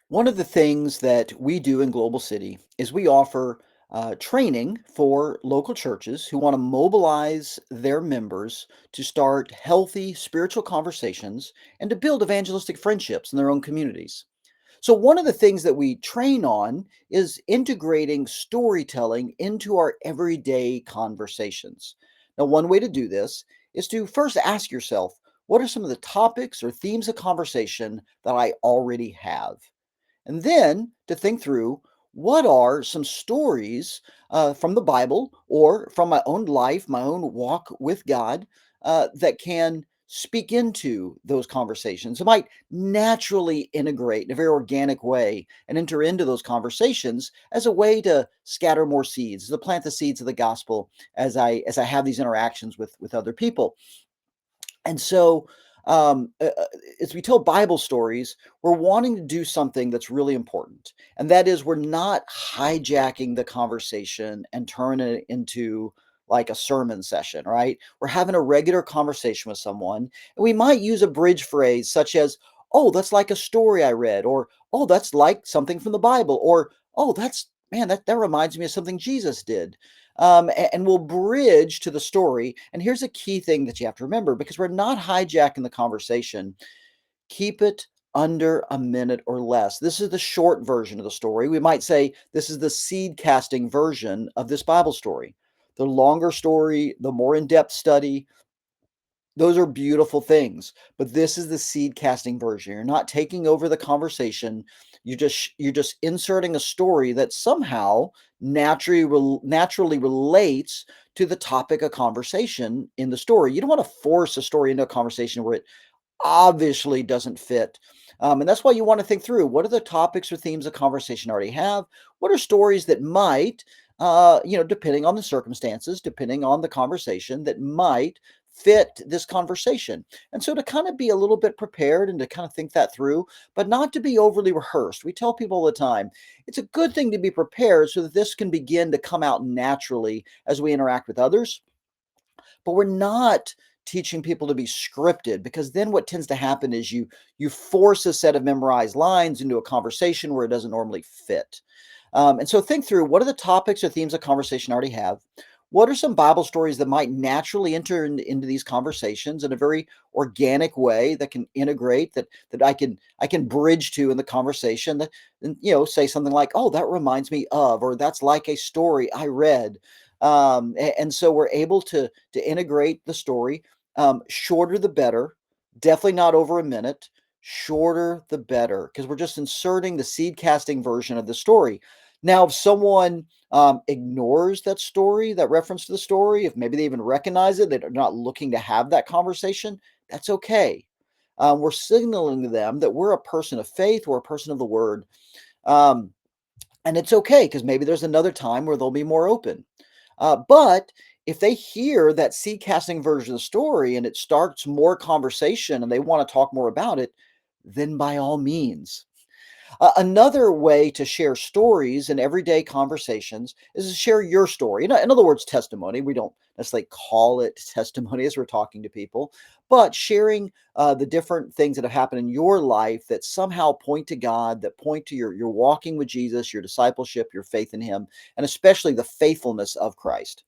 One of the things that we do in Global City is we offer training for local churches who want to mobilize their members to start healthy spiritual conversations and to build evangelistic friendships in their own communities. So, one of the things that we train on is integrating storytelling into our everyday conversations. Now, one way to do this is to first ask yourself, what are some of the topics or themes of conversation that I already have? And then to think through, what are some stories from the Bible or from my own life, my own walk with God, that can speak into those conversations. It might naturally integrate in a very organic way and enter into those conversations as a way to scatter more seeds, to plant the seeds of the gospel as I have these interactions with other people. And so, as we tell Bible stories, we're wanting to do something that's really important. And that is, we're not hijacking the conversation and turning it into like a sermon session, right? We're having a regular conversation with someone, and we might use a bridge phrase such as, oh, that's like a story I read, or oh, that's like something from the Bible, or oh, that's man, that reminds me of something Jesus did. And we'll bridge to the story. And here's a key thing that you have to remember because we're not hijacking the conversation. Keep it under a minute or less. This is the short version of the story. We might say this is the seed casting version of this Bible story. The longer story, the more in depth study, those are beautiful things, but this is the seed casting version. You're not taking over the conversation. You're just inserting a story that somehow naturally relates to the topic of conversation in the story. You don't want to force a story into a conversation where it obviously doesn't fit. And that's why you want to think through, what are the topics or themes of conversation I already have? What are stories that might, depending on the circumstances, depending on the conversation, that might fit this conversation? And so to kind of be a little bit prepared and to kind of think that through, but not to be overly rehearsed. We tell people all the time, it's a good thing to be prepared so that this can begin to come out naturally as we interact with others, but we're not teaching people to be scripted, because then what tends to happen is you force a set of memorized lines into a conversation where it doesn't normally fit. And so think through, what are the topics or themes of conversation I already have? What are some Bible stories that might naturally enter into these conversations in a very organic way that can integrate, that I can bridge to in the conversation, that and, say something like, oh, that reminds me of, or that's like a story I read. And so we're able to integrate the story. Shorter the better. Definitely not over a minute. Shorter the better, because we're just inserting the seed casting version of the story. Now, if someone ignores that story, that reference to the story, if maybe they even recognize it, they're not looking to have that conversation, that's okay. We're signaling to them that we're a person of faith, we're a person of the word. Um, and it's okay, because maybe there's another time where they'll be more open. But if they hear that seed casting version of the story and it starts more conversation and they want to talk more about it, then by all means. Another way to share stories in everyday conversations is to share your story. In other words, testimony. We don't necessarily call it testimony as we're talking to people, but sharing the different things that have happened in your life that somehow point to God, that point to your walking with Jesus, your discipleship, your faith in Him, and especially the faithfulness of Christ.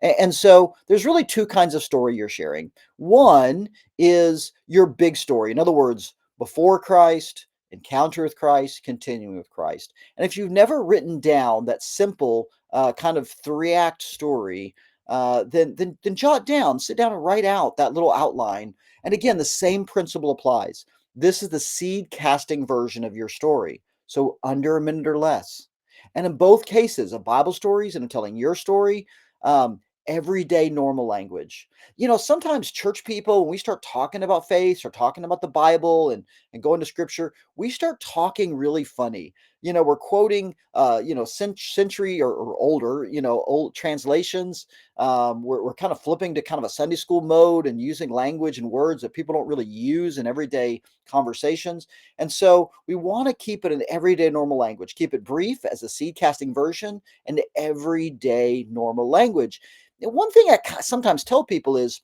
And so there's really two kinds of story you're sharing. One is your big story. In other words, before Christ, encounter with Christ, continuing with Christ. And if you've never written down that simple kind of three-act story, then jot down, sit down and write out that little outline. And again, the same principle applies. This is the seed casting version of your story. So under a minute or less. And in both cases, of Bible stories and in telling your story, um, everyday normal language. Sometimes church people, when we start talking about faith or talking about the Bible and going to scripture, we start talking really funny. We're quoting, century or older, old translations. We're kind of flipping to kind of a Sunday school mode and using language and words that people don't really use in everyday conversations. And so we want to keep it in everyday normal language, keep it brief as a seed casting version and everyday normal language. And one thing I sometimes tell people is,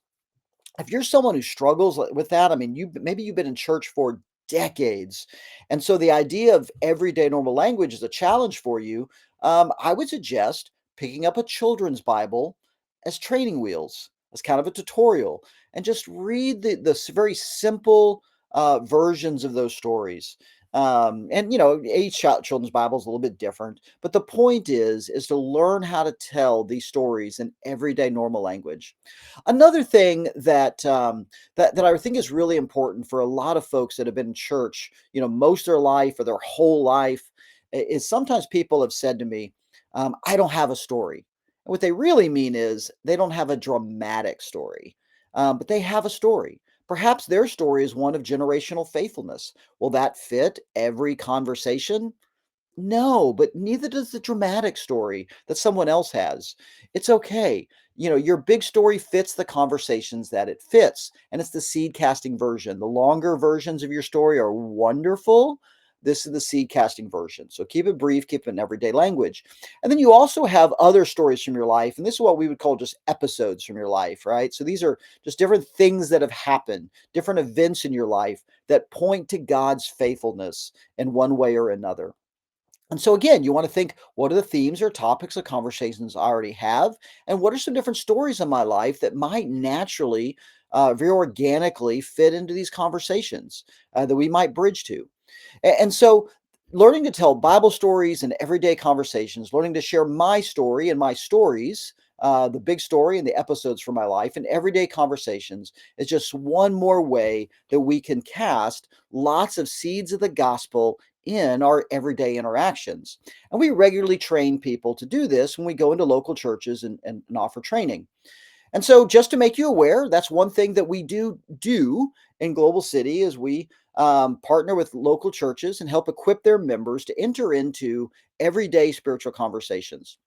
if you're someone who struggles with that, I mean, maybe you've been in church for decades. And so the idea of everyday normal language is a challenge for you. I would suggest picking up a children's Bible as training wheels, as kind of a tutorial, and just read the very simple versions of those stories. And each children's Bible is a little bit different, but the point is to learn how to tell these stories in everyday normal language. Another thing that I think is really important for a lot of folks that have been in church, most of their life or their whole life, is sometimes people have said to me, "I don't have a story." And what they really mean is they don't have a dramatic story, but they have a story. Perhaps their story is one of generational faithfulness. Will that fit every conversation? No, but neither does the dramatic story that someone else has. It's okay. Your big story fits the conversations that it fits, and it's the seed casting version. The longer versions of your story are wonderful. This is the seed casting version. So keep it brief, keep it in everyday language. And then you also have other stories from your life, and this is what we would call just episodes from your life, right? So these are just different things that have happened, different events in your life that point to God's faithfulness in one way or another. And so again, you want to think, what are the themes or topics of conversations I already have? And what are some different stories in my life that might naturally, very organically fit into these conversations that we might bridge to? And so learning to tell Bible stories and everyday conversations, learning to share my story and my stories, the big story and the episodes from my life and everyday conversations is just one more way that we can cast lots of seeds of the gospel in our everyday interactions. And we regularly train people to do this when we go into local churches and offer training. And so just to make you aware, that's one thing that we do in Global City is we partner with local churches and help equip their members to enter into everyday spiritual conversations.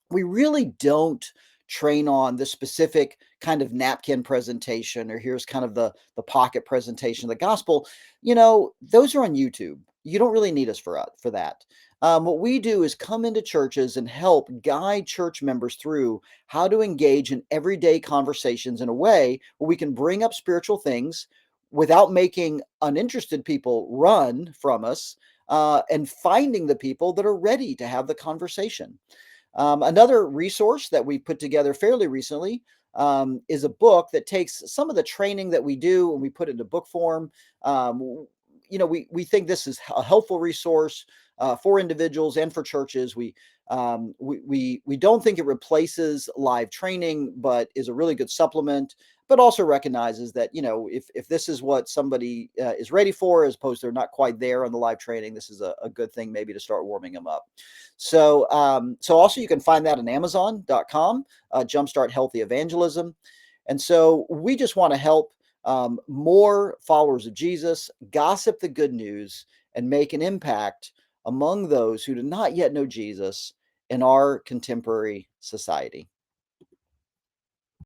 We really don't train on the specific kind of napkin presentation or here's kind of the pocket presentation of the gospel. Those are on YouTube. You don't really need us for that. What we do is come into churches and help guide church members through how to engage in everyday conversations in a way where we can bring up spiritual things without making uninterested people run from us, and finding the people that are ready to have the conversation. Another resource that we put together fairly recently is a book that takes some of the training that we do and we put it into book form. We think this is a helpful resource for individuals and for churches. We don't think it replaces live training, but is a really good supplement. But also recognizes that if this is what somebody is ready for, as opposed to they're not quite there on the live training, this is a good thing maybe to start warming them up. So also you can find that on Amazon.com, Jumpstart Healthy Evangelism. And so we just want to help more followers of Jesus gossip the good news and make an impact among those who do not yet know Jesus in our contemporary society.